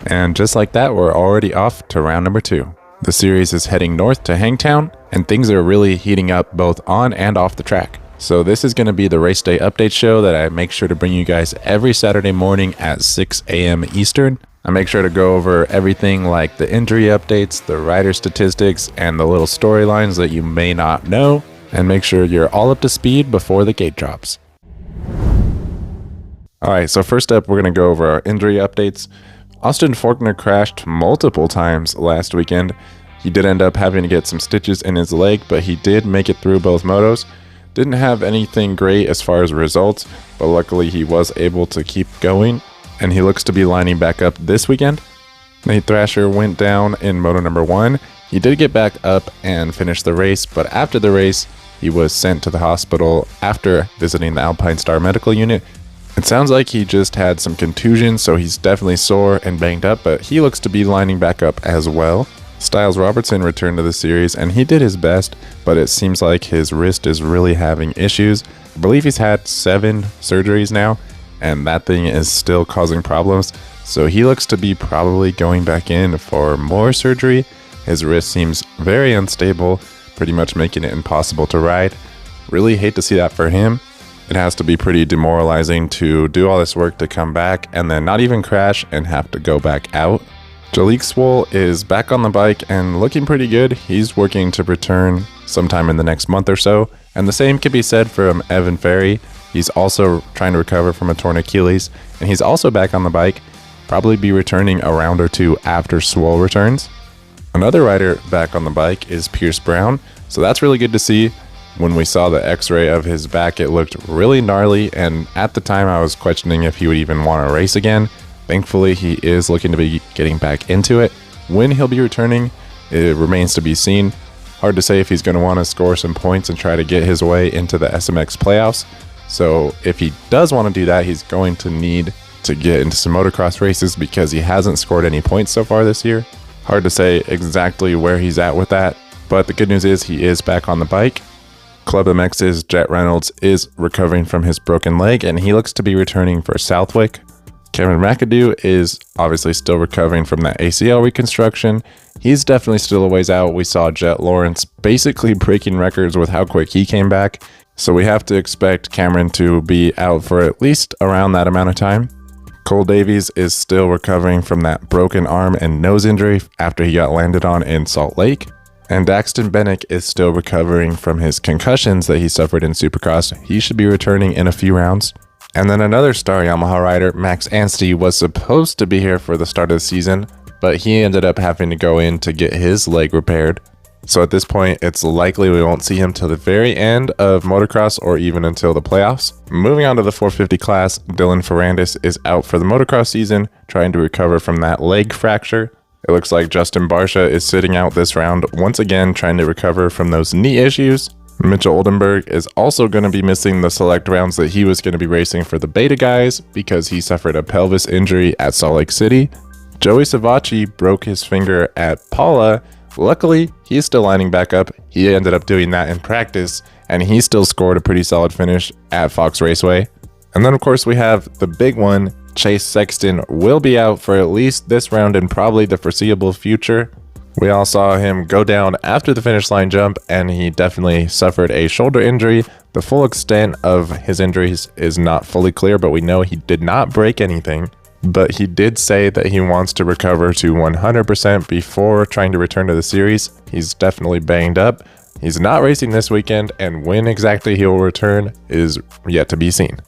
And just like that, we're already off to round number 2. The series is heading north to Hangtown, and things are really heating up both on and off the track. So this is going to be the race day update show that I make sure to bring you guys every Saturday morning at 6 a.m. Eastern. I make sure to go over everything like the injury updates, the rider statistics, and the little storylines that you may not know, and make sure you're all up to speed before the gate drops. Alright, so first up, we're going to go over our injury updates. Austin Forkner crashed multiple times last weekend. He did end up having to get some stitches in his leg, but he did make it through both motos. Didn't have anything great as far as results, but luckily he was able to keep going, and he looks to be lining back up this weekend. Nate Thrasher went down in moto number 1. He did get back up and finish the race, but after the race, he was sent to the hospital after visiting the Alpine Star Medical Unit. It sounds like he just had some contusions, so he's definitely sore and banged up, but he looks to be lining back up as well. Styles Robertson returned to the series, and he did his best, but it seems like his wrist is really having issues. I believe he's had 7 surgeries now, and that thing is still causing problems, so he looks to be probably going back in for more surgery. His wrist seems very unstable, pretty much making it impossible to ride. Really hate to see that for him. It has to be pretty demoralizing to do all this work to come back and then not even crash and have to go back out. Jalik Swoll is back on the bike and looking pretty good. He's working to return sometime in the next month or so. And the same can be said from Evan Ferry. He's also trying to recover from a torn Achilles, and he's also back on the bike. Probably be returning a round or 2 after Swoll returns. Another rider back on the bike is Pierce Brown, so that's really good to see. When we saw the x-ray of his back, it looked really gnarly, and at the time I was questioning if he would even want to race again. Thankfully, he is looking to be getting back into it. When he'll be returning, it remains to be seen. Hard to say if he's going to want to score some points and try to get his way into the SMX playoffs. So if he does want to do that, he's going to need to get into some motocross races because he hasn't scored any points so far this year. Hard to say exactly where he's at with that, but the good news is he is back on the bike. Club MX's Jet Reynolds is recovering from his broken leg, and he looks to be returning for Southwick. Cameron McAdoo is obviously still recovering from that ACL reconstruction. He's definitely still a ways out. We saw Jet Lawrence basically breaking records with how quick he came back, so we have to expect Cameron to be out for at least around that amount of time. Cole Davies is still recovering from that broken arm and nose injury after he got landed on in Salt Lake. And Daxton Bennick is still recovering from his concussions that he suffered in Supercross. He should be returning in a few rounds. And then another star Yamaha rider, Max Anstey, was supposed to be here for the start of the season, but he ended up having to go in to get his leg repaired. So at this point, it's likely we won't see him till the very end of motocross or even until the playoffs. Moving on to the 450 class, Dylan Ferrandis is out for the motocross season, trying to recover from that leg fracture. It looks like Justin Barsha is sitting out this round once again, trying to recover from those knee issues. Mitchell Oldenburg is also going to be missing the select rounds that he was going to be racing for the Beta guys because he suffered a pelvis injury at Salt Lake City. Joey Savacci broke his finger at Paula. Luckily, he's still lining back up. He ended up doing that in practice, and he still scored a pretty solid finish at Fox Raceway. And then, of course, we have the big one. Chase Sexton will be out for at least this round and probably the foreseeable future. We all saw him go down after the finish line jump, and he definitely suffered a shoulder injury. The full extent of his injuries is not fully clear, but we know he did not break anything. But he did say that he wants to recover to 100% before trying to return to the series. He's definitely banged up. He's not racing this weekend, and when exactly he will return is yet to be seen.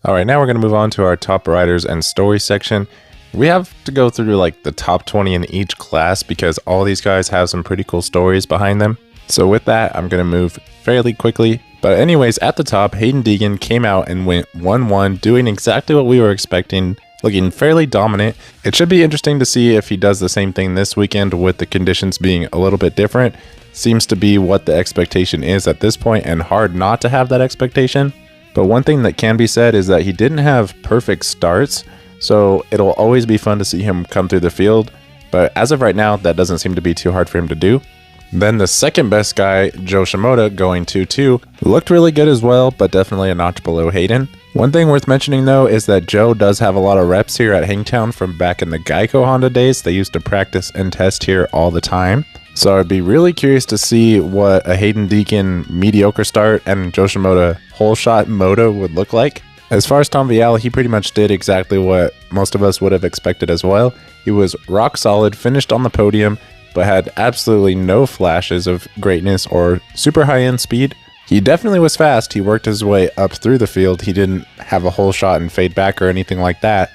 All right, now we're going to move on to our top riders and story section. We have to go through like the top 20 in each class because all these guys have some pretty cool stories behind them. So with that, I'm going to move fairly quickly. But anyways, at the top, Hayden Deegan came out and went 1-1, doing exactly what we were expecting, looking fairly dominant. It should be interesting to see if he does the same thing this weekend with the conditions being a little bit different. Seems to be what the expectation is at this point, and hard not to have that expectation. But one thing that can be said is that he didn't have perfect starts, so it'll always be fun to see him come through the field. But as of right now, that doesn't seem to be too hard for him to do. Then the second best guy, Joe Shimoda, going 2-2, looked really good as well, but definitely a notch below Hayden. One thing worth mentioning though is that Joe does have a lot of reps here at Hangtown from back in the Geico Honda days. They used to practice and test here all the time. So I'd be really curious to see what a Hayden Deacon mediocre start and Joe Shimoda whole shot moto would look like. As far as Tom Vialle, he pretty much did exactly what most of us would have expected as well. He was rock solid, finished on the podium, but had absolutely no flashes of greatness or super high-end speed. He definitely was fast. He worked his way up through the field. He didn't have a whole shot and fade back or anything like that.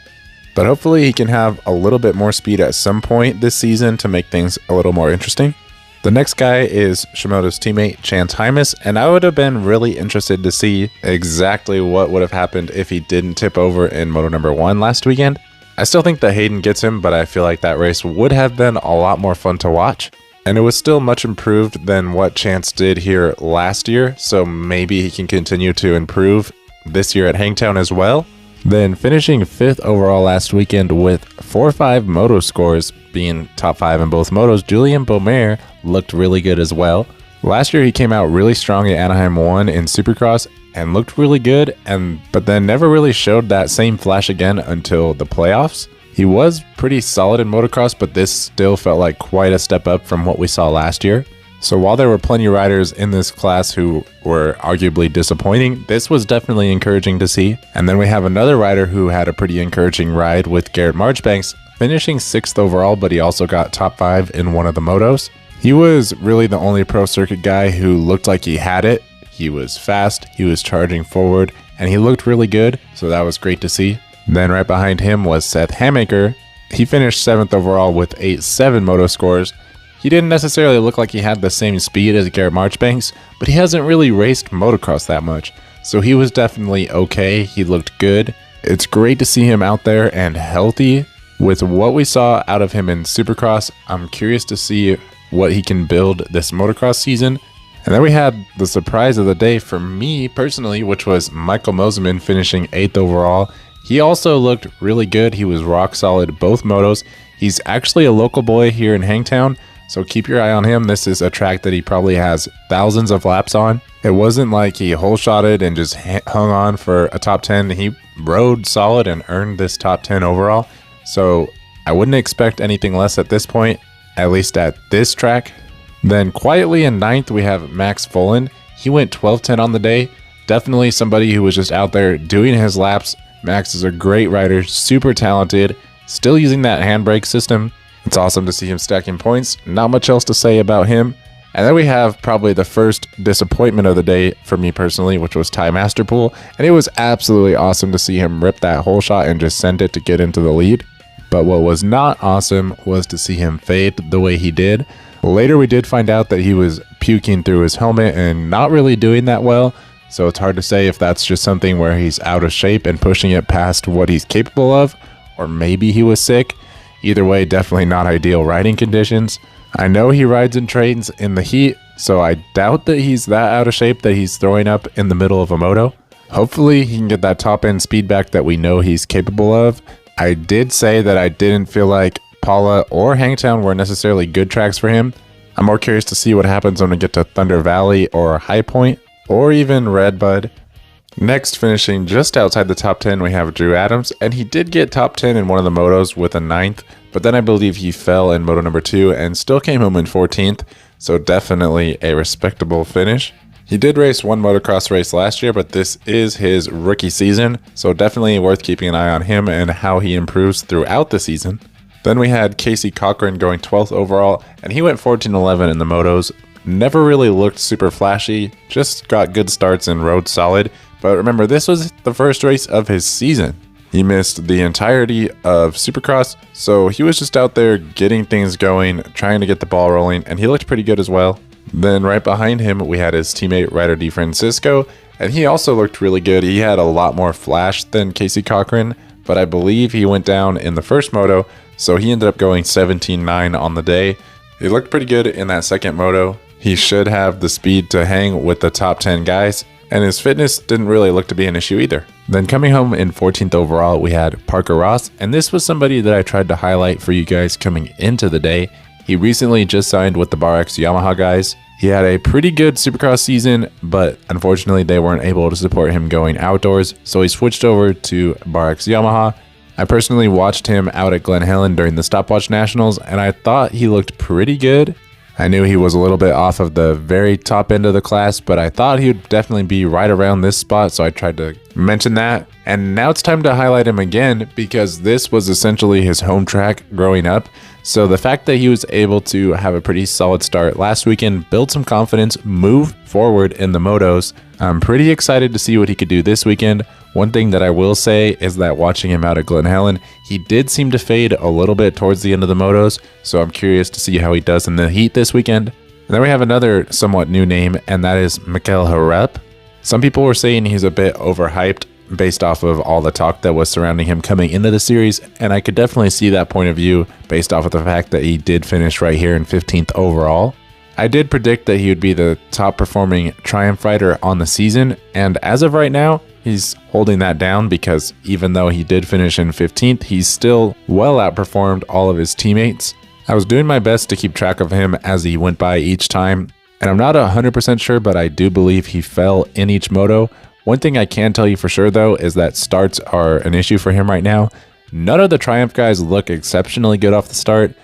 But hopefully he can have a little bit more speed at some point this season to make things a little more interesting. The next guy is Shimoda's teammate Chance Hymas, and I would have been really interested to see exactly what would have happened if he didn't tip over in Moto number 1 last weekend. I still think that Hayden gets him, but I feel like that race would have been a lot more fun to watch. And it was still much improved than what Chance did here last year, so maybe he can continue to improve this year at Hangtown as well. Then finishing 5th overall last weekend with 4.5 moto scores, being top 5 in both motos, Julien Beaumer looked really good as well. Last year he came out really strong at Anaheim 1 in Supercross and looked really good, but then never really showed that same flash again until the playoffs. He was pretty solid in motocross, but this still felt like quite a step up from what we saw last year. So while there were plenty of riders in this class who were arguably disappointing, this was definitely encouraging to see. And then we have another rider who had a pretty encouraging ride with Garrett Marchbanks, finishing 6th overall, but he also got top 5 in one of the motos. He was really the only pro circuit guy who looked like he had it. He was fast, he was charging forward, and he looked really good, so that was great to see. Then right behind him was Seth Hamaker. He finished 7th overall with 8.7 moto scores. He didn't necessarily look like he had the same speed as Garrett Marchbanks, but he hasn't really raced motocross that much, so he was definitely okay. He looked good. It's great to see him out there and healthy. With what we saw out of him in Supercross, I'm curious to see what he can build this motocross season. And then we had the surprise of the day for me personally, which was Michael Moseman finishing 8th overall. He also looked really good. He was rock solid both motos. He's actually a local boy here in Hangtown, so keep your eye on him. This is a track that he probably has thousands of laps on. It wasn't like he hole shotted and just hung on for a top 10. He rode solid and earned this top 10 overall. So I wouldn't expect anything less at this point, at least at this track. Then quietly in 9th, we have Max Folan. He went 12:10 on the day. Definitely somebody who was just out there doing his laps. Max is a great rider, super talented, still using that handbrake system. It's awesome to see him stacking points. Not much else to say about him. And then we have probably the first disappointment of the day for me personally, which was Ty Masterpool. And it was absolutely awesome to see him rip that hole shot and just send it to get into the lead. But what was not awesome was to see him fade the way he did. Later we did find out that he was puking through his helmet and not really doing that well. So it's hard to say if that's just something where he's out of shape and pushing it past what he's capable of, or maybe he was sick. Either way, definitely not ideal riding conditions. I know he rides and trains in the heat, so I doubt that he's that out of shape that he's throwing up in the middle of a moto. Hopefully he can get that top end speed back that we know he's capable of. I did say that I didn't feel like Paula or Hangtown were necessarily good tracks for him. I'm more curious to see what happens when we get to Thunder Valley or High Point, or even Redbud. Next, finishing just outside the top 10, we have Drew Adams, and he did get top 10 in one of the motos with a 9th, but then I believe he fell in moto number 2 and still came home in 14th, so definitely a respectable finish. He did race one motocross race last year, but this is his rookie season, so definitely worth keeping an eye on him and how he improves throughout the season. Then we had Casey Cochran going 12th overall, and he went 14-11 in the motos. Never really looked super flashy, just got good starts and rode solid. But remember, this was the first race of his season. He missed the entirety of Supercross, so he was just out there getting things going, trying to get the ball rolling, and he looked pretty good as well. Then right behind him, we had his teammate Ryder DeFrancisco, and he also looked really good. He had a lot more flash than Casey Cochran, but I believe he went down in the first moto, so he ended up going 17-9 on the day. He looked pretty good in that second moto. He should have the speed to hang with the top 10 guys, and his fitness didn't really look to be an issue either. Then coming home in 14th overall, we had Parker Ross, and this was somebody that I tried to highlight for you guys coming into the day. He recently just signed with the BarX Yamaha guys, He had a pretty good Supercross season, but unfortunately they weren't able to support him going outdoors, so he switched over to Barx Yamaha. I personally watched him out at Glen Helen during the Stopwatch Nationals, and I thought he looked pretty good. I knew he was a little bit off of the very top end of the class, but I thought he would definitely be right around this spot, so I tried to mention that. And now it's time to highlight him again, because this was essentially his home track growing up. So the fact that he was able to have a pretty solid start last weekend, build some confidence, move forward in the motos. I'm pretty excited to see what he could do this weekend. One thing that I will say is that watching him out at Glen Helen, he did seem to fade a little bit towards the end of the motos, so I'm curious to see how he does in the heat this weekend. And then we have another somewhat new name, and that is Mikel Harep. Some people were saying he's a bit overhyped based off of all the talk that was surrounding him coming into the series, and I could definitely see that point of view based off of the fact that he did finish right here in 15th overall. I did predict that he would be the top performing Triumph rider on the season, and as of right now, he's holding that down because even though he did finish in 15th, he's still well outperformed all of his teammates. I was doing my best to keep track of him as he went by each time, and I'm not 100% sure, but I do believe he fell in each moto. One thing I can tell you for sure though is that starts are an issue for him right now. None of the Triumph guys look exceptionally good off the start,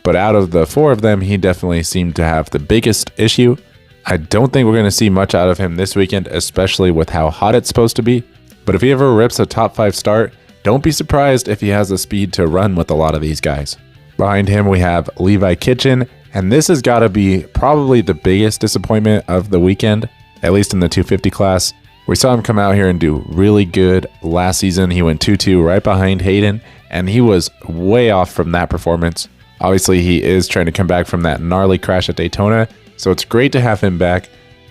but out of the 4 of them, he definitely seemed to have the biggest issue. I don't think we're going to see much out of him this weekend, especially with how hot it's supposed to be. But if he ever rips a top 5 start, don't be surprised if he has the speed to run with a lot of these guys. Behind him, we have Levi Kitchen, and this has got to be probably the biggest disappointment of the weekend, at least in the 250 class. We saw him come out here and do really good last season. He went 2-2 right behind Hayden, and he was way off from that performance. Obviously, he is trying to come back from that gnarly crash at Daytona, so it's great to have him back.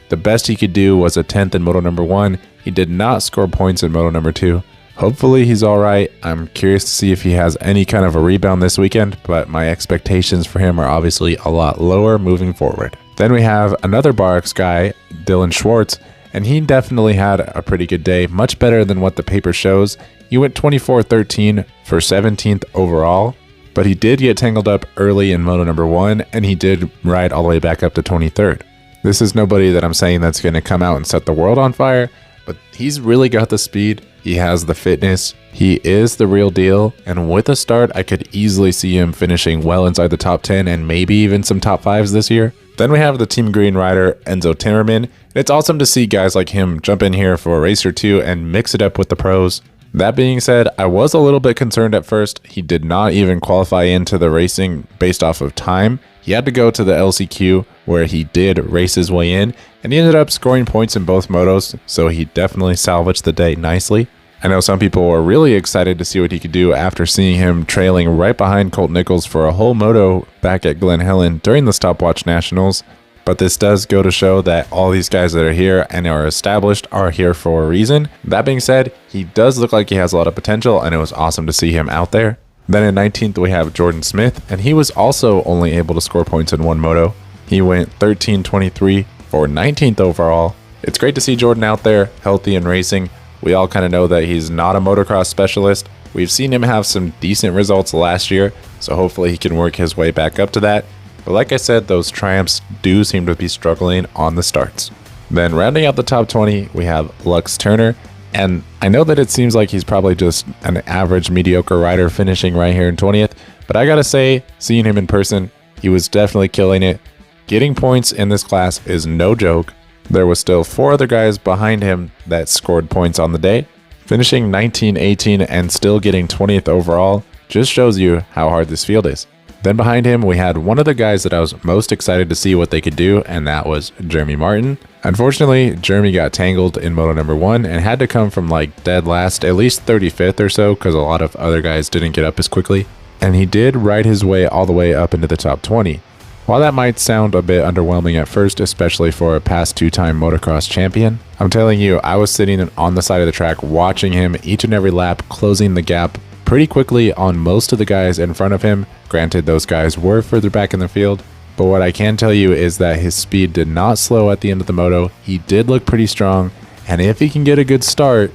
The best he could do was a 10th in Moto number 1. He did not score points in Moto number 2. Hopefully he's all right. I'm curious to see if he has any kind of a rebound this weekend, but my expectations for him are obviously a lot lower moving forward. Then we have another Barx guy, Dylan Schwartz, and he definitely had a pretty good day, much better than what the paper shows. He went 24-13 for 17th overall, but he did get tangled up early in Moto number 1, and he did ride all the way back up to 23rd. This is nobody that I'm saying that's going to come out and set the world on fire, but he's really got the speed. He has the fitness. He is the real deal, and with a start, I could easily see him finishing well inside the top 10 and maybe even some top 5s this year. Then we have the Team Green rider, Enzo Timmerman. It's awesome to see guys like him jump in here for a race or two and mix it up with the pros. That being said, I was a little bit concerned at first. He did not even qualify into the racing based off of time. He had to go to the LCQ where he did race his way in, and he ended up scoring points in both motos, so he definitely salvaged the day nicely. I know some people were really excited to see what he could do after seeing him trailing right behind Colt Nichols for a whole moto back at Glen Helen during the Stopwatch Nationals. But this does go to show that all these guys that are here and are established are here for a reason. That being said, he does look like he has a lot of potential, and it was awesome to see him out there. Then in 19th, we have Jordan Smith, and he was also only able to score points in one moto. He went 13-23 for 19th overall. It's great to see Jordan out there, healthy and racing. We all kind of know that he's not a motocross specialist. We've seen him have some decent results last year, so hopefully he can work his way back up to that. But like I said, those Triumphs do seem to be struggling on the starts. Then rounding out the top 20, we have Lux Turner. And I know that it seems like he's probably just an average mediocre rider finishing right here in 20th. But I gotta say, seeing him in person, he was definitely killing it. Getting points in this class is no joke. There was still 4 other guys behind him that scored points on the day. Finishing 19-18 and still getting 20th overall just shows you how hard this field is. Then behind him, we had one of the guys that I was most excited to see what they could do, and that was Jeremy Martin. Unfortunately, Jeremy got tangled in Moto number 1 and had to come from like dead last, at least 35th or so, because a lot of other guys didn't get up as quickly. And he did ride his way all the way up into the top 20. While that might sound a bit underwhelming at first, especially for a past 2-time motocross champion, I'm telling you, I was sitting on the side of the track watching him each and every lap, closing the gap pretty quickly on most of the guys in front of him. Granted, those guys were further back in the field, but what I can tell you is that his speed did not slow at the end of the moto. He did look pretty strong, and if he can get a good start,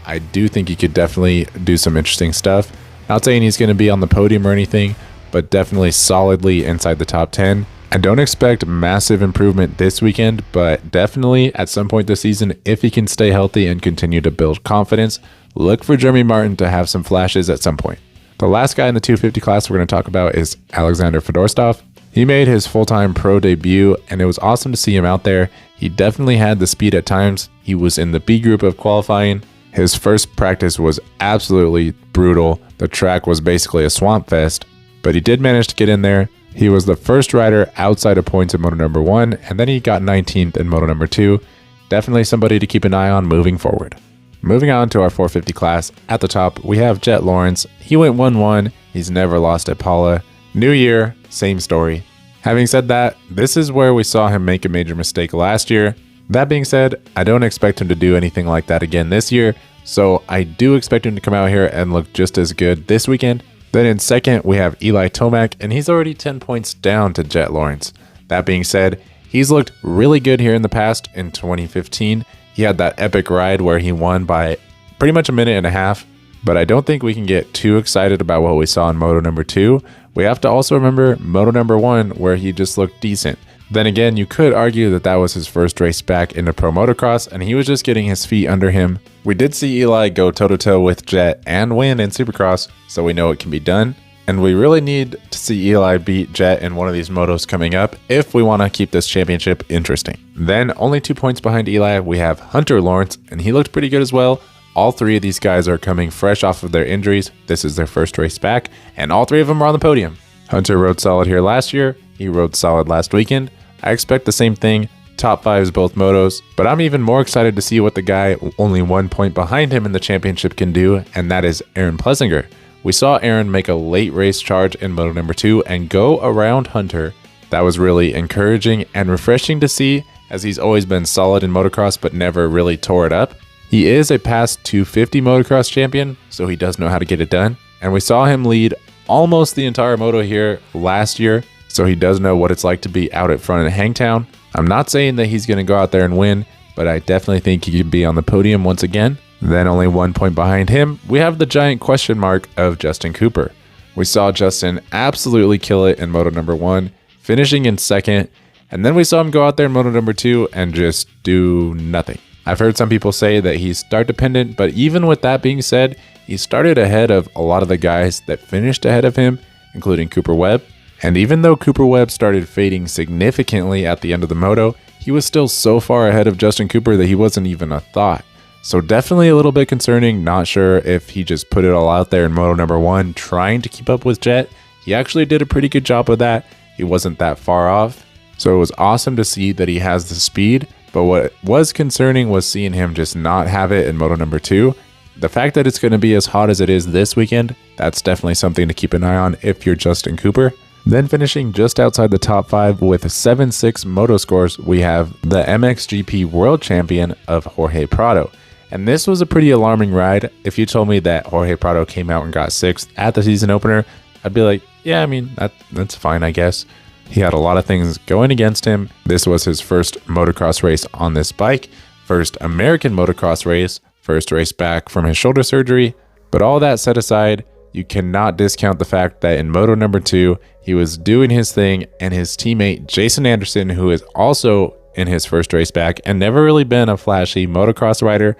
I do think he could definitely do some interesting stuff. Not saying he's going to be on the podium or anything, but definitely solidly inside the top 10. I don't expect massive improvement this weekend, but definitely at some point this season, if he can stay healthy and continue to build confidence, look for Jeremy Martin to have some flashes at some point. The last guy in the 250 class we're going to talk about is Alexander Fedorstov. He made his full-time pro debut, and it was awesome to see him out there. He definitely had the speed at times. He was in the B group of qualifying. His first practice was absolutely brutal. The track was basically a swamp fest, but he did manage to get in there. He was the first rider outside of points in Moto number 1, and then he got 19th in Moto number 2. Definitely somebody to keep an eye on moving forward. Moving on to our 450 class, at the top, we have Jet Lawrence. He went 1-1. He's never lost at Paula. New year, same story. Having said that, this is where we saw him make a major mistake last year. That being said, I don't expect him to do anything like that again this year, so I do expect him to come out here and look just as good this weekend. Then in second, we have Eli Tomac, and he's already 10 points down to Jet Lawrence. That being said, he's looked really good here in the past. In 2015, he had that epic ride where he won by pretty much a minute and a half, but I don't think we can get too excited about what we saw in Moto number 2. We have to also remember Moto number 1, where he just looked decent. Then again, you could argue that that was his first race back into Pro Motocross, and he was just getting his feet under him. We did see Eli go toe-to-toe with Jet and win in Supercross, so we know it can be done. And we really need to see Eli beat Jet in one of these motos coming up if we want to keep this championship interesting. Then, only 2 points behind Eli, we have Hunter Lawrence, and he looked pretty good as well. All three of these guys are coming fresh off of their injuries. This is their first race back, and all three of them are on the podium. Hunter rode solid here last year. He rode solid last weekend. I expect the same thing, top 5s both motos, but I'm even more excited to see what the guy only 1 point behind him in the championship can do, and that is Aaron Plessinger. We saw Aaron make a late race charge in Moto number 2 and go around Hunter. That was really encouraging and refreshing to see, as he's always been solid in motocross but never really tore it up. He is a past 250 motocross champion, so he does know how to get it done, and we saw him lead almost the entire moto here last year, so he does know what it's like to be out at front in Hangtown. I'm not saying that he's going to go out there and win, but I definitely think he could be on the podium once again. Then only 1 point behind him, we have the giant question mark of Justin Cooper. We saw Justin absolutely kill it in Moto number 1, finishing in second, and then we saw him go out there in Moto number 2 and just do nothing. I've heard some people say that he's start dependent, but even with that being said, he started ahead of a lot of the guys that finished ahead of him, including Cooper Webb. And even though Cooper Webb started fading significantly at the end of the moto, he was still so far ahead of Justin Cooper that he wasn't even a thought. So definitely a little bit concerning. Not sure if he just put it all out there in Moto number 1 trying to keep up with Jet. He actually did a pretty good job of that. He wasn't that far off. So it was awesome to see that he has the speed. But what was concerning was seeing him just not have it in Moto number 2. The fact that it's going to be as hot as it is this weekend, that's definitely something to keep an eye on if you're Justin Cooper. Then finishing just outside the top 5 with 7.6 moto scores, we have the MXGP World Champion of Jorge Prado. And this was a pretty alarming ride. If you told me that Jorge Prado came out and got 6th at the season opener, I'd be like, yeah, I mean, that's fine, I guess. He had a lot of things going against him. This was his first motocross race on this bike, first American motocross race, first race back from his shoulder surgery. But all that set aside, you cannot discount the fact that in Moto number 2, he was doing his thing, and his teammate Jason Anderson, who is also in his first race back and never really been a flashy motocross rider,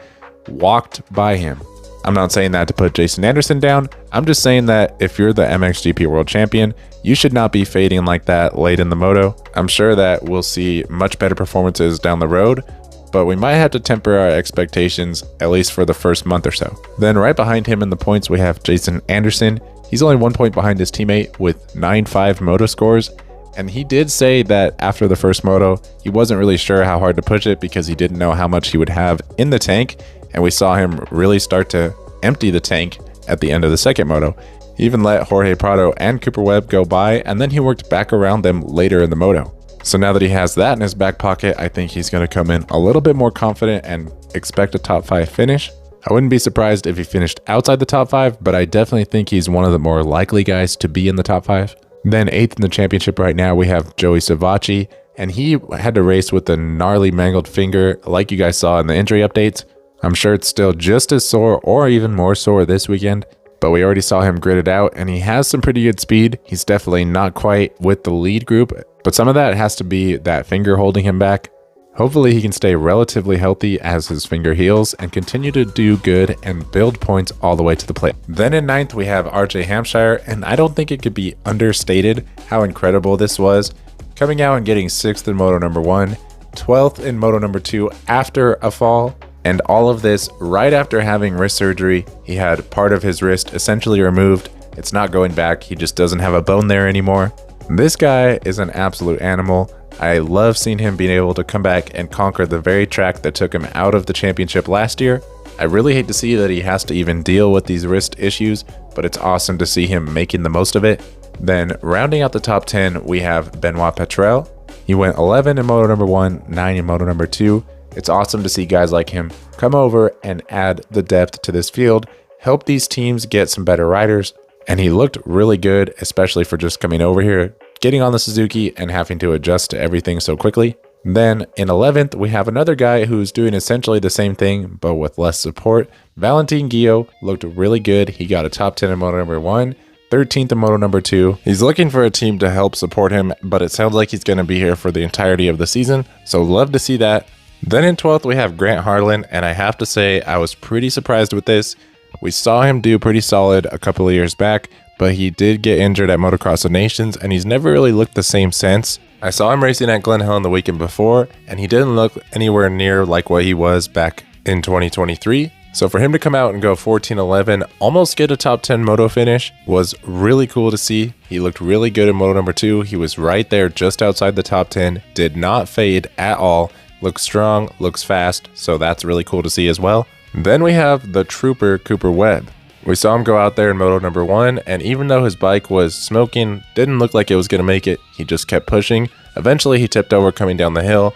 walked by him. I'm not saying that to put Jason Anderson down. I'm just saying that if you're the MXGP World Champion, you should not be fading like that late in the moto. I'm sure that we'll see much better performances down the road, but we might have to temper our expectations, at least for the first month or so. Then right behind him in the points, we have Jason Anderson. He's only 1 point behind his teammate with 9.5 moto scores. And he did say that after the first moto, he wasn't really sure how hard to push it because he didn't know how much he would have in the tank. And we saw him really start to empty the tank at the end of the second moto. He even let Jorge Prado and Cooper Webb go by, and then he worked back around them later in the moto. So now that he has that in his back pocket, I think he's going to come in a little bit more confident and expect a top 5 finish. I wouldn't be surprised if he finished outside the top 5, but I definitely think he's one of the more likely guys to be in the top 5. Then 8th in the championship right now, we have Joey Savacci, and he had to race with a gnarly mangled finger like you guys saw in the injury updates. I'm sure it's still just as sore or even more sore this weekend, but we already saw him grit it out, and he has some pretty good speed. He's definitely not quite with the lead group but some of that has to be that finger holding him back. Hopefully he can stay relatively healthy as his finger heals and continue to do good and build points all the way to the plate. Then in 9th, we have RJ Hampshire, and I don't think it could be understated how incredible this was. Coming out and getting 6th in Moto number 1, 12th in Moto number 2 after a fall, and all of this right after having wrist surgery. He had part of his wrist essentially removed. It's not going back, he just doesn't have a bone there anymore. This guy is an absolute animal. I love seeing him being able to come back and conquer the very track that took him out of the championship last year. I really hate to see that he has to even deal with these wrist issues, but it's awesome to see him making the most of it. Then rounding out the top 10, we have Benoit Petrel. He went 11 in Moto number 1, 9 in Moto number 2. It's awesome to see guys like him come over and add the depth to this field, help these teams get some better riders, and he looked really good, especially for just coming over here, getting on the Suzuki and having to adjust to everything so quickly. Then in 11th, we have another guy who's doing essentially the same thing, but with less support. Valentin Guillot looked really good. He got a top 10 in Moto number 1, 13th in Moto number 2. He's looking for a team to help support him, but it sounds like he's going to be here for the entirety of the season, so love to see that. Then in 12th, we have Grant Harlan, and I have to say I was pretty surprised with this. We saw him do pretty solid a couple of years back, but he did get injured at Motocross of Nations, and he's never really looked the same since. I saw him racing at Glen Helen the weekend before, and he didn't look anywhere near like what he was back in 2023. So for him to come out and go 14-11, almost get a top 10 moto finish, was really cool to see. He looked really good in Moto number 2. He was right there just outside the top 10, did not fade at all, looks strong, looks fast, so that's really cool to see as well. Then we have the Trooper Cooper Webb. We saw him go out there in Moto number 1, and even though his bike was smoking, didn't look like it was going to make it, he just kept pushing. Eventually he tipped over coming down the hill,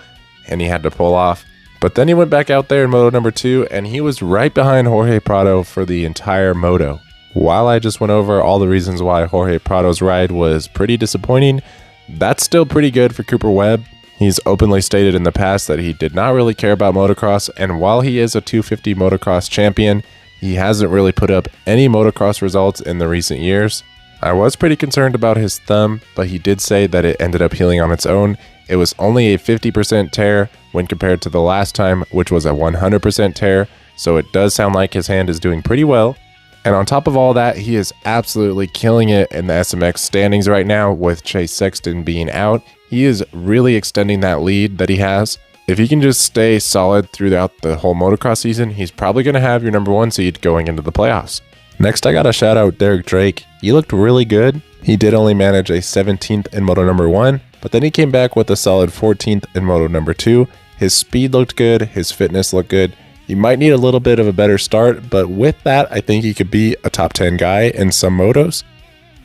and he had to pull off. But then he went back out there in Moto number 2, and he was right behind Jorge Prado for the entire moto. While I just went over all the reasons why Jorge Prado's ride was pretty disappointing, that's still pretty good for Cooper Webb. He's openly stated in the past that he did not really care about motocross, and while he is a 250 motocross champion, he hasn't really put up any motocross results in the recent years. I was pretty concerned about his thumb, but he did say that it ended up healing on its own. It was only a 50% tear when compared to the last time, which was a 100% tear, so it does sound like his hand is doing pretty well. And on top of all that, he is absolutely killing it in the SMX standings right now with Chase Sexton being out. He is really extending that lead that he has. If he can just stay solid throughout the whole motocross season, he's probably going to have your number 1 seed going into the playoffs. Next, I got to shout out Derek Drake. He looked really good. He did only manage a 17th in Moto number 1, but then he came back with a solid 14th in Moto number 2. His speed looked good. His fitness looked good. He might need a little bit of a better start, but with that, I think he could be a top 10 guy in some motos.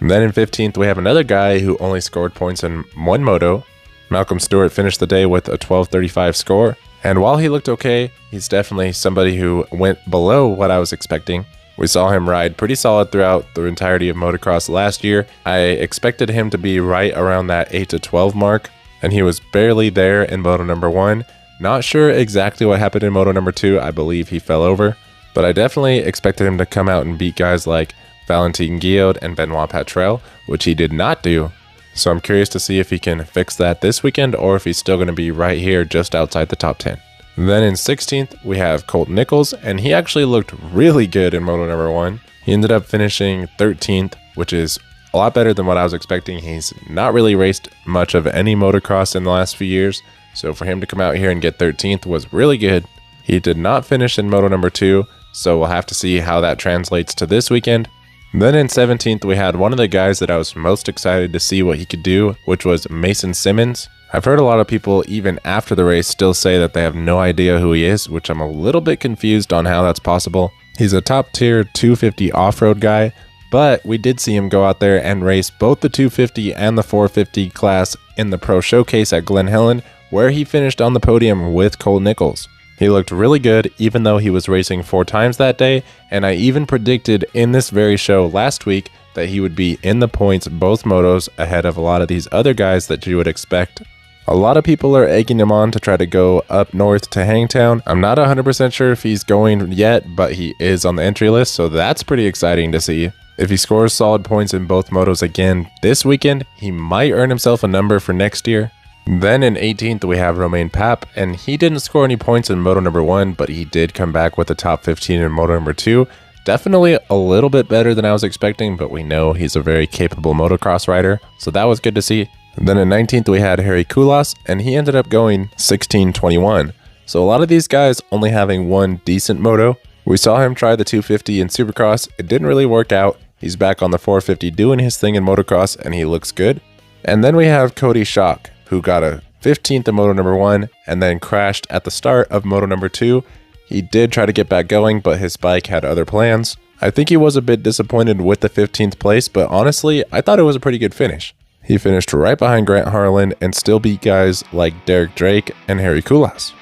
And then in 15th, we have another guy who only scored points in one moto. Malcolm Stewart finished the day with a 12:35 score. And while he looked okay, he's definitely somebody who went below what I was expecting. We saw him ride pretty solid throughout the entirety of motocross last year. I expected him to be right around that 8-12 mark, and he was barely there in Moto number 1. Not sure exactly what happened in Moto number 2. I believe he fell over, but I definitely expected him to come out and beat guys like Valentin Guillot and Benoit Petrel, which he did not do. So I'm curious to see if he can fix that this weekend or if he's still going to be right here just outside the top 10. Then in 16th, we have Colt Nichols, and he actually looked really good in Moto number 1. He ended up finishing 13th, which is a lot better than what I was expecting. He's not really raced much of any motocross in the last few years, so for him to come out here and get 13th was really good. He did not finish in Moto number 2, so we'll have to see how that translates to this weekend. Then in 17th, we had one of the guys that I was most excited to see what he could do, which was Mason Simmons. I've heard a lot of people, even after the race, still say that they have no idea who he is, which I'm a little bit confused on how that's possible. He's a top tier 250 off-road guy, but we did see him go out there and race both the 250 and the 450 class in the Pro Showcase at Glen Helen, where he finished on the podium with Colt Nichols. He looked really good even though he was racing 4 times that day, and I even predicted in this very show last week that he would be in the points both motos ahead of a lot of these other guys that you would expect. A lot of people are egging him on to try to go up north to Hangtown. I'm not 100% sure if he's going yet, but he is on the entry list, so that's pretty exciting to see. If he scores solid points in both motos again this weekend, he might earn himself a number for next year. Then in 18th, we have Romain Pape, and he didn't score any points in moto number 1, but he did come back with the top 15 in moto number 2. Definitely a little bit better than I was expecting, but we know he's a very capable motocross rider, so that was good to see. Then in 19th, we had Harry Koulas, and he ended up going 16-21. So a lot of these guys only having one decent moto. We saw him try the 250 in Supercross. It didn't really work out. He's back on the 450 doing his thing in motocross, and he looks good. And then we have Cody Schock, who got a 15th in moto number 1 and then crashed at the start of moto number 2. He did try to get back going, but his bike had other plans. I think he was a bit disappointed with the 15th place, but honestly, I thought it was a pretty good finish. He finished right behind Grant Harlan and still beat guys like Derek Drake and Harry Koulas.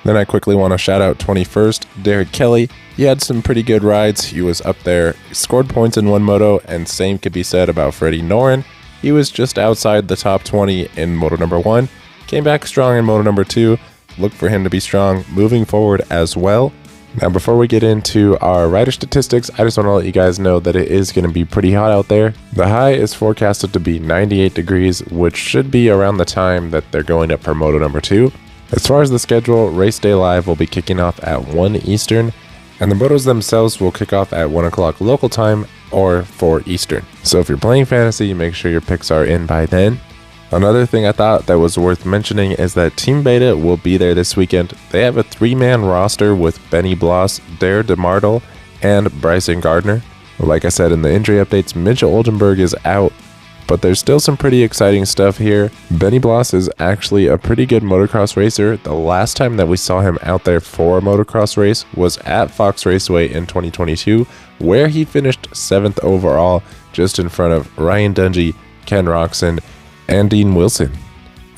Then I quickly want to shout out 21st, Derek Kelly. He had some pretty good rides. He was up there, scored points in one moto, and same could be said about Freddie Noren. He was just outside the top 20 in moto number 1, came back strong in moto number 2. Look for him to be strong moving forward as well. Now, before we get into our rider statistics, I just want to let you guys know that it is going to be pretty hot out there. The high is forecasted to be 98 degrees, which should be around the time that they're going up for moto number 2. As far as the schedule, Race Day Live will be kicking off at 1 Eastern, and the motos themselves will kick off at 1 o'clock local time or 4 Eastern. So if you're playing fantasy, make sure your picks are in by then. Another thing I thought that was worth mentioning is that Team Beta will be there this weekend. They have a 3-man roster with Benny Bloss, Dare DeMartle, and Bryson Gardner. Like I said in the injury updates, Mitchell Oldenburg is out, but there's still some pretty exciting stuff here. Benny Bloss is actually a pretty good motocross racer. The last time that we saw him out there for a motocross race was at Fox Raceway in 2022, where he finished 7th overall, just in front of Ryan Dungey, Ken Roxon, and Dean Wilson.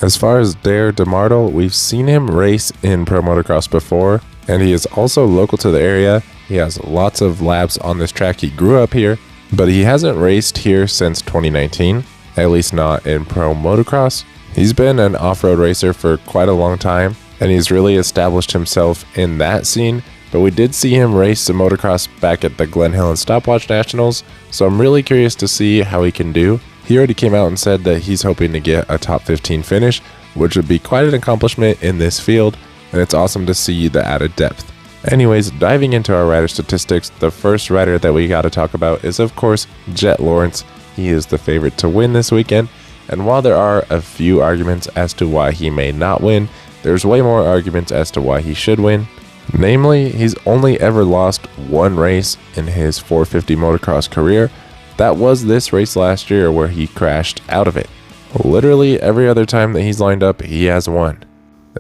As far as Dare DeMartle, we've seen him race in pro motocross before, and he is also local to the area. He has lots of laps on this track. He grew up here, but he hasn't raced here since 2019, at least not in pro motocross. He's been an off-road racer for quite a long time, and he's really established himself in that scene, but we did see him race some motocross back at the Glen Helen Stopwatch Nationals, so I'm really curious to see how he can do. He already came out and said that he's hoping to get a top 15 finish, which would be quite an accomplishment in this field, and it's awesome to see the added depth. Anyways, diving into our rider statistics, the first rider that we got to talk about is, of course, Jet Lawrence. He is the favorite to win this weekend, and while there are a few arguments as to why he may not win, there's way more arguments as to why he should win. Namely, he's only ever lost one race in his 450 motocross career. That was this race last year where he crashed out of it. Literally every other time that he's lined up, he has won.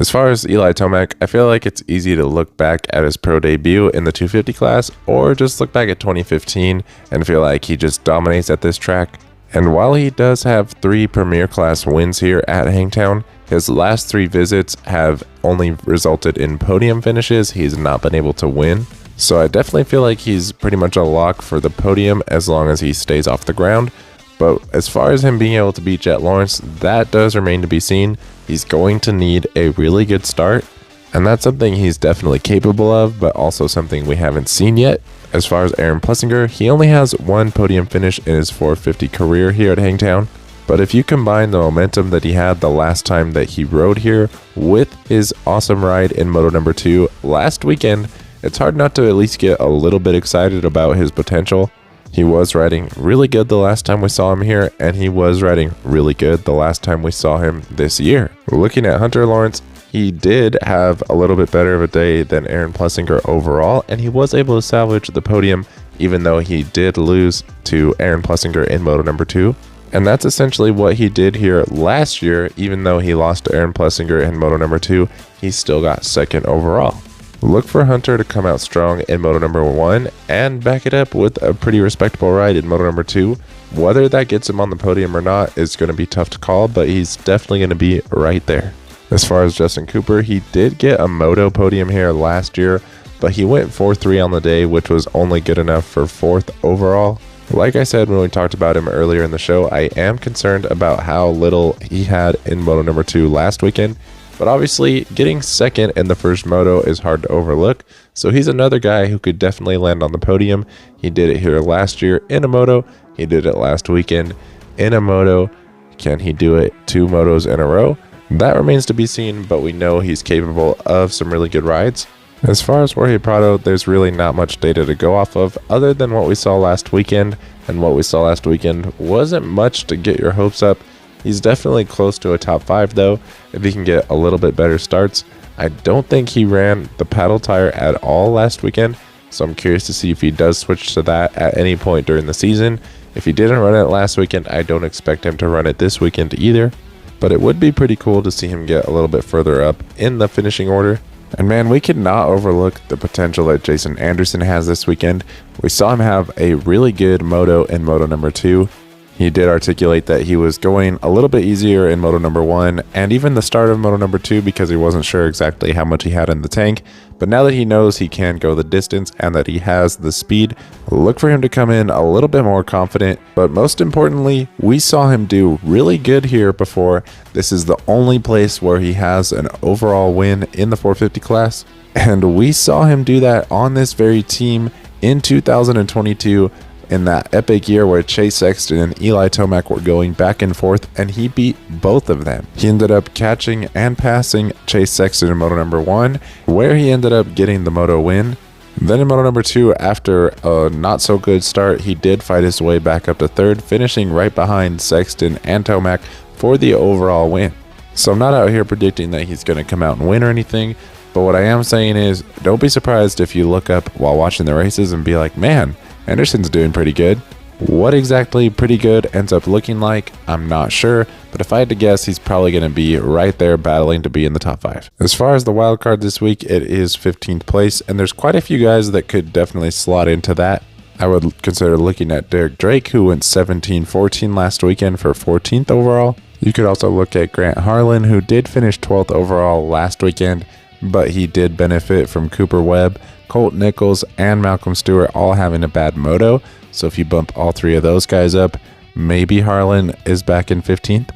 As far as Eli Tomac, I feel like it's easy to look back at his pro debut in the 250 class or just look back at 2015 and feel like he just dominates at this track. And while he does have 3 Premier Class wins here at Hangtown, his last 3 visits have only resulted in podium finishes. He's not been able to win. So I definitely feel like he's pretty much a lock for the podium as long as he stays off the ground. But as far as him being able to beat Jet Lawrence, that does remain to be seen. He's going to need a really good start, and that's something he's definitely capable of, but also something we haven't seen yet. As far as Aaron Plessinger, he only has 1 podium finish in his 450 career here at Hangtown. But if you combine the momentum that he had the last time that he rode here with his awesome ride in Moto number 2 last weekend, it's hard not to at least get a little bit excited about his potential. He was riding really good the last time we saw him here, and he was riding really good the last time we saw him this year. Looking at Hunter Lawrence, he did have a little bit better of a day than Aaron Plessinger overall, and he was able to salvage the podium even though he did lose to Aaron Plessinger in Moto number 2. And that's essentially what he did here last year. Even though he lost to Aaron Plessinger in Moto number 2, he still got 2nd overall. Look for Hunter to come out strong in Moto number 1 and back it up with a pretty respectable ride in Moto number 2. Whether that gets him on the podium or not is going to be tough to call, but he's definitely going to be right there. As far as Justin Cooper, he did get a moto podium here last year, but he went 4-3 on the day, which was only good enough for 4th overall. Like I said when we talked about him earlier in the show, I am concerned about how little he had in Moto number 2 last weekend. but obviously getting second in the first moto is hard to overlook. So he's another guy who could definitely land on the podium. He did it here last year in a moto. He did it last weekend in a moto. Can he do it 2 motos in a row? That remains to be seen, but we know he's capable of some really good rides. As far as Jorge Prado, there's really not much data to go off of other than what we saw last weekend, and what we saw last weekend wasn't much to get your hopes up. He's definitely close to a top 5 though, if he can get a little bit better starts. I don't think he ran the paddle tire at all last weekend, so I'm curious to see if he does switch to that at any point during the season. If he didn't run it last weekend, I don't expect him to run it this weekend either, but it would be pretty cool to see him get a little bit further up in the finishing order. And man, we cannot overlook the potential that Jason Anderson has this weekend. We saw him have a really good moto in moto number 2. He did articulate that he was going a little bit easier in moto number 1 and even the start of moto number 2 because he wasn't sure exactly how much he had in the tank. But now that he knows he can go the distance and that he has the speed, look for him to come in a little bit more confident. But most importantly, we saw him do really good here before. This is the only place where he has an overall win in the 450 class. And we saw him do that on this very team in 2022. In that epic year where Chase Sexton and Eli Tomac were going back and forth, and he beat both of them. He ended up catching and passing Chase Sexton in moto number 1, where he ended up getting the moto win. Then in moto number 2, after a not so good start, he did fight his way back up to 3rd, finishing right behind Sexton and Tomac for the overall win. So I'm not out here predicting that he's going to come out and win or anything, but what I am saying is don't be surprised if you look up while watching the races and be like, man, Anderson's doing pretty good. What exactly pretty good ends up looking like, I'm not sure, but if I had to guess, he's probably going to be right there battling to be in the top 5. As far as the wild card this week, it is 15th place, and there's quite a few guys that could definitely slot into that. I would consider looking at Derek Drake, who went 17-14 last weekend for 14th overall. You could also look at Grant Harlan, who did finish 12th overall last weekend, but he did benefit from Cooper Webb, Colt Nichols, and Malcolm Stewart all having a bad moto. So if you bump all 3 of those guys up, maybe Harlan is back in 15th.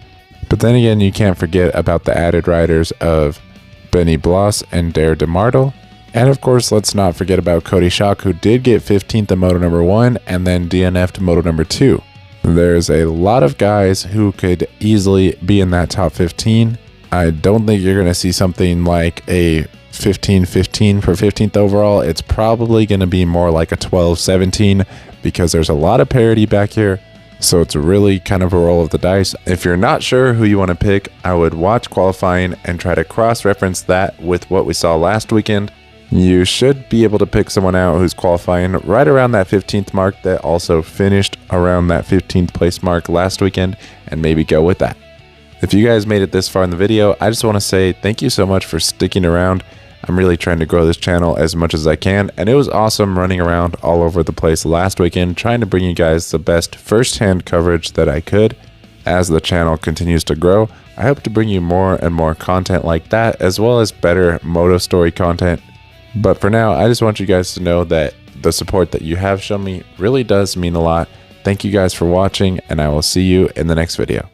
But then again, you can't forget about the added riders of Benny Bloss and Dare DeMartle. And of course, let's not forget about Cody Schock, who did get 15th in moto number 1 and then DNF'd moto number 2. There's a lot of guys who could easily be in that top 15. I don't think you're going to see something like a 15-15 for 15th overall. It's probably going to be more like a 12-17 because there's a lot of parity back here. So it's really kind of a roll of the dice. If you're not sure who you want to pick, I would watch qualifying and try to cross-reference that with what we saw last weekend. You should be able to pick someone out who's qualifying right around that 15th mark that also finished around that 15th place mark last weekend and maybe go with that. If you guys made it this far in the video, I just want to say thank you so much for sticking around. I'm really trying to grow this channel as much as I can, and it was awesome running around all over the place last weekend trying to bring you guys the best first-hand coverage that I could. As the channel continues to grow, I hope to bring you more and more content like that, as well as better moto story content. But for now, I just want you guys to know that the support that you have shown me really does mean a lot. Thank you guys for watching, and I will see you in the next video.